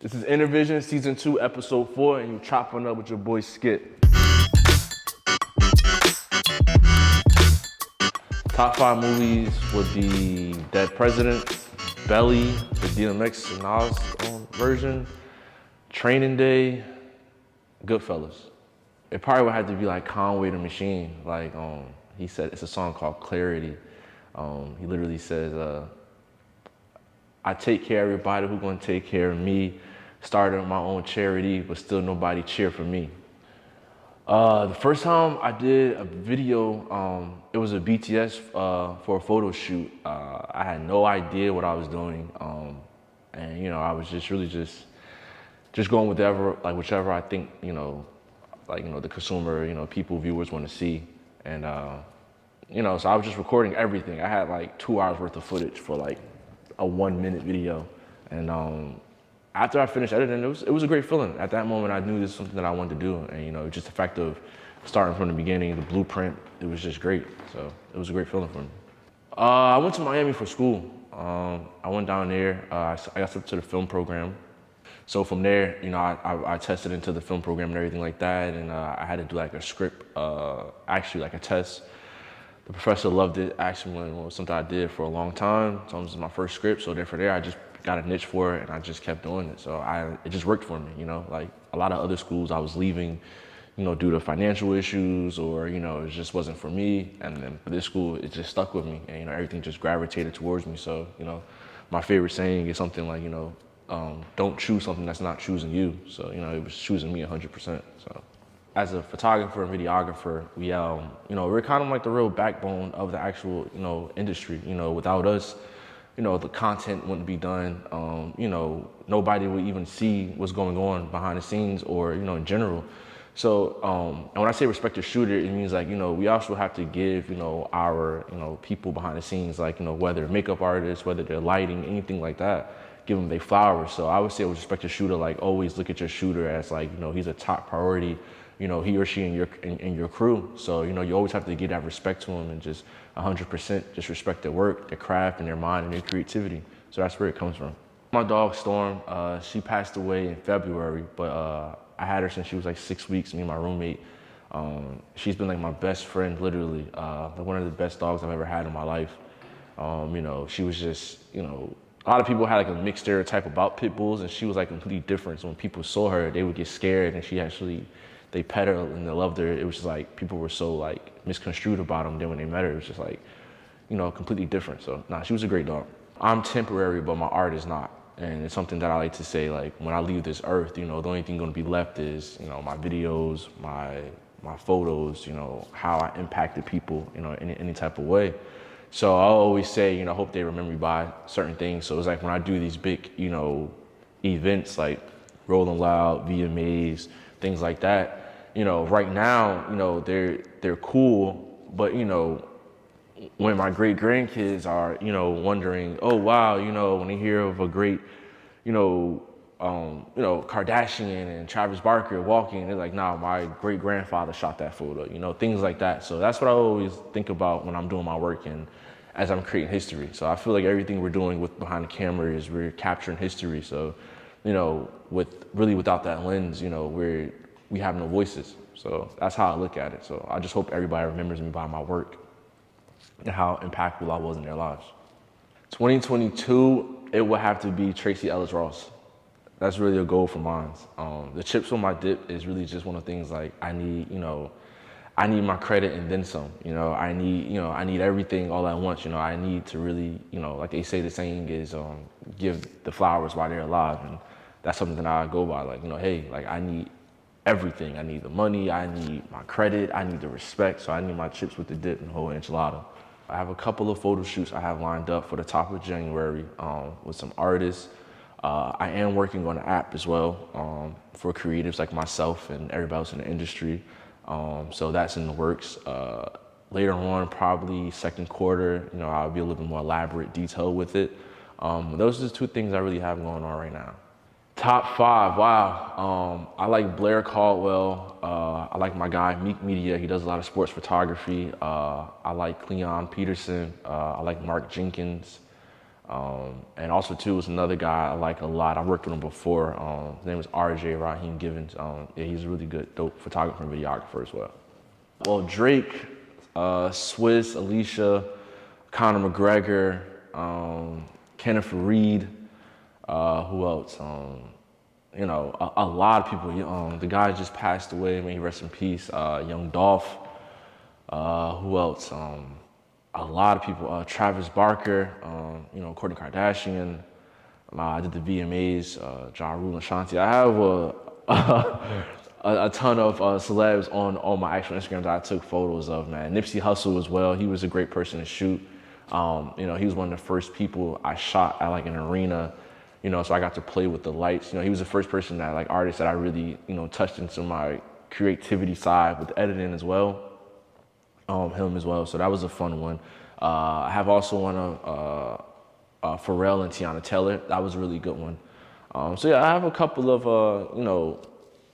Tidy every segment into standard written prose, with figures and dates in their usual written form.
This is Inrvision, Season 2, Episode 4, and you're chopping up with your boy Skit. Top 5 movies would be Dead President, Belly, the DMX and Nas version, Training Day, Goodfellas. It probably would have to be like Conway the Machine. Like he said, it's a song called Clarity. He literally says, I take care of everybody who's gonna take care of me. Started my own charity, but still nobody cheer for me. The first time I did a video, it was a BTS for a photo shoot. I had no idea what I was doing, and I was just really just going with whichever I think the consumer, people, viewers want to see, and so I was just recording everything. I had like 2 hours worth of footage for like a 1-minute video, and after I finished editing, it was a great feeling. At that moment, I knew this was something that I wanted to do, and just the fact of starting from the beginning, the blueprint, it was just great. So it was a great feeling for me. I went to Miami for school. I went down there. I got sent to the film program. So from there, I tested into the film program and everything like that, and I had to do like a script, actually like a test. The professor loved it. Actually, it was something I did for a long time. So it was my first script. So from there, I just got a niche for it, and I just kept doing it. So it just worked for me. Like a lot of other schools, I was leaving, due to financial issues, or it just wasn't for me. And then for this school, it just stuck with me, and everything just gravitated towards me. So my favorite saying is something like don't choose something that's not choosing you. So it was choosing me 100%. So as a photographer and videographer, we're kind of like the real backbone of the actual industry. Without us, the content wouldn't be done. Nobody would even see what's going on behind the scenes, or in general. So and when I say respect the shooter, it means like we also have to give our people behind the scenes, like whether makeup artists, whether they're lighting, anything like that, give them their flowers. So I would say with respect to shooter, like always look at your shooter as like he's a top priority. He or she in your crew. So you always have to give that respect to them, and just 100% just respect their work, their craft, and their mind and their creativity. So that's where it comes from. My dog Storm, she passed away in February, but I had her since she was like 6 weeks. Me and my roommate. She's been like my best friend, literally. One of the best dogs I've ever had in my life. She was just a lot of people had like a mixed stereotype about pit bulls, and she was like completely different. So when people saw her, they would get scared, and they pet her and they loved her. It was just like people were so like misconstrued about them. Then when they met her, it was just like, completely different. So she was a great dog. I'm temporary, but my art is not. And it's something that I like to say, like when I leave this earth, the only thing gonna be left is, my videos, my photos, how I impacted people, in any type of way. So I always say, I hope they remember me by certain things. So it's like when I do these big, events like Rolling Loud, VMAs, things like that, right now, they're cool, but when my great grandkids are, wondering, oh wow, when they hear of a great, Kardashian and Travis Barker walking, they're like, nah, my great grandfather shot that photo, things like that. So that's what I always think about when I'm doing my work and as I'm creating history. So I feel like everything we're doing with behind the camera is we're capturing history. So, without that lens, we have no voices. So that's how I look at it. So I just hope everybody remembers me by my work and how impactful I was in their lives. 2022, it would have to be Tracy Ellis Ross. That's really a goal for mine. The chips on my dip is really just one of the things like I need my credit and then some. I need everything all at once. I need to really, like they say, the saying is give the flowers while they're alive, and that's something that I go by. Like, hey, like I need everything. I need the money, I need my credit, I need the respect. So I need my chips with the dip and the whole enchilada. I have a couple of photo shoots I have lined up for the top of January with some artists. I am working on an app as well for creatives like myself and everybody else in the industry. So that's in the works. Later on, probably second quarter, I'll be a little bit more elaborate detail with it. Those are the two things I really have going on right now. Top 5, wow. I like Blair Caldwell. I like my guy, Meek Media. He does a lot of sports photography. I like Cleon Peterson. I like Mark Jenkins. And also too was another guy I like a lot. I worked with him before. His name was RJ Raheem Givens. Yeah, he's a really good, dope photographer and videographer as well. Well, Drake, Swiss, Alicia, Conor McGregor, Kenneth Reed, who else? You know, a lot of people. The guy just passed away, may he rest in peace. Young Dolph. Who else? A lot of people. Travis Barker, you know, Kourtney Kardashian. I did the VMAs, Ja Rule and Shanti. I have a ton of celebs on my actual Instagram that I took photos of, man. Nipsey Hussle as well. He was a great person to shoot. You know, he was one of the first people I shot at like an arena, you know, so I got to play with the lights. You know, he was the first person that, like, artist that I really, you know, touched into my creativity side with editing as well. Him as well, so that was a fun one. I have also one of Pharrell and Tiana Taylor. That was a really good one. So yeah, I have a couple of, you know,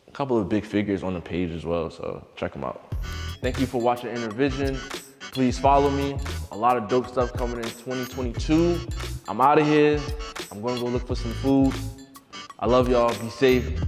a couple of big figures on the page as well, so check them out. Thank you for watching Inrvision. Please follow me. A lot of dope stuff coming in 2022. I'm out of here. I'm gonna go look for some food. I love y'all. Be safe.